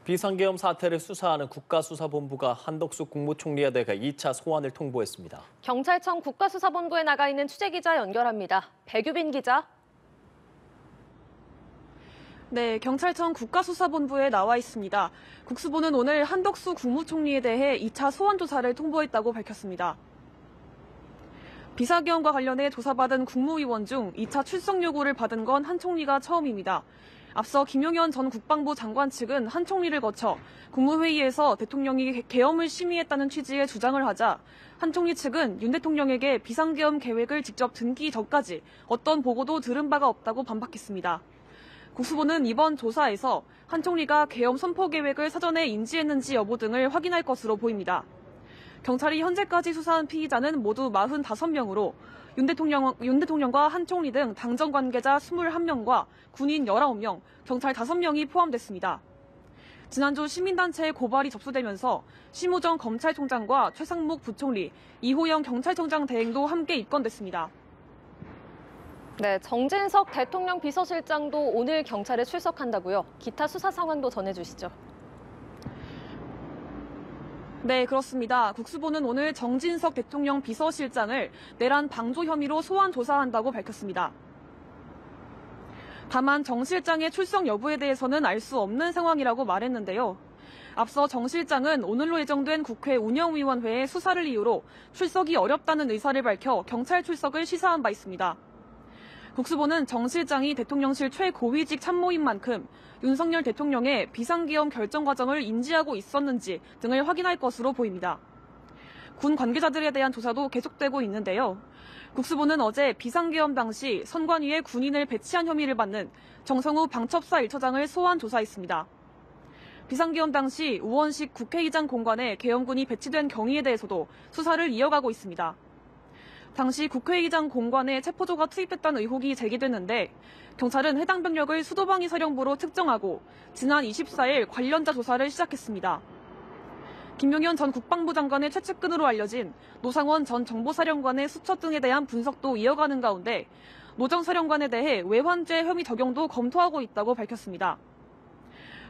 비상계엄 사태를 수사하는 국가수사본부가 한덕수 국무총리에 대해 2차 소환을 통보했습니다. 경찰청 국가수사본부에 나가 있는 취재기자 연결합니다. 백유빈 기자. 네, 경찰청 국가수사본부에 나와 있습니다. 국수본은 오늘 한덕수 국무총리에 대해 2차 소환 조사를 통보했다고 밝혔습니다. 비상계엄과 관련해 조사받은 국무위원 중 2차 출석 요구를 받은 건 한 총리가 처음입니다. 앞서 김용현 전 국방부 장관 측은 한 총리를 거쳐 국무회의에서 대통령이 계엄을 심의했다는 취지의 주장을 하자 한 총리 측은 윤 대통령에게 비상계엄 계획을 직접 등기 전까지 어떤 보고도 들은 바가 없다고 반박했습니다. 국수본은 이번 조사에서 한 총리가 계엄 선포 계획을 사전에 인지했는지 여부 등을 확인할 것으로 보입니다. 경찰이 현재까지 수사한 피의자는 모두 45명으로 윤 대통령과 한 총리 등 당정 관계자 21명과 군인 19명, 경찰 5명이 포함됐습니다. 지난주 시민단체의 고발이 접수되면서 심우정 검찰총장과 최상목 부총리, 이호영 경찰청장 대행도 함께 입건됐습니다. 네, 정진석 대통령 비서실장도 오늘 경찰에 출석한다고요. 기타 수사 상황도 전해주시죠. 네, 그렇습니다. 국수본은 오늘 정진석 대통령 비서실장을 내란 방조 혐의로 소환 조사한다고 밝혔습니다. 다만 정 실장의 출석 여부에 대해서는 알 수 없는 상황이라고 말했는데요. 앞서 정 실장은 오늘로 예정된 국회 운영위원회의 수사를 이유로 출석이 어렵다는 의사를 밝혀 경찰 출석을 시사한 바 있습니다. 국수본은 정 실장이 대통령실 최고위직 참모인 만큼 윤석열 대통령의 비상계엄 결정 과정을 인지하고 있었는지 등을 확인할 것으로 보입니다. 군 관계자들에 대한 조사도 계속되고 있는데요. 국수본은 어제 비상계엄 당시 선관위에 군인을 배치한 혐의를 받는 정성우 방첩사 1처장을 소환 조사했습니다. 비상계엄 당시 우원식 국회의장 공관에 계엄군이 배치된 경위에 대해서도 수사를 이어가고 있습니다. 당시 국회의장 공관에 체포조가 투입됐다는 의혹이 제기됐는데 경찰은 해당 병력을 수도방위 사령부로 특정하고 지난 24일 관련자 조사를 시작했습니다. 김용현 전 국방부 장관의 최측근으로 알려진 노상원 전 정보사령관의 수처 등에 대한 분석도 이어가는 가운데 노정 사령관에 대해 외환죄 혐의 적용도 검토하고 있다고 밝혔습니다.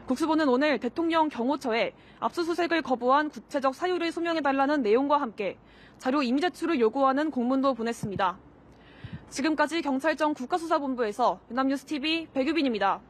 국수본은 오늘 대통령 경호처에 압수수색을 거부한 구체적 사유를 소명해달라는 내용과 함께 자료 임의 제출을 요구하는 공문도 보냈습니다. 지금까지 경찰청 국가수사본부에서 연합뉴스TV 백유빈입니다.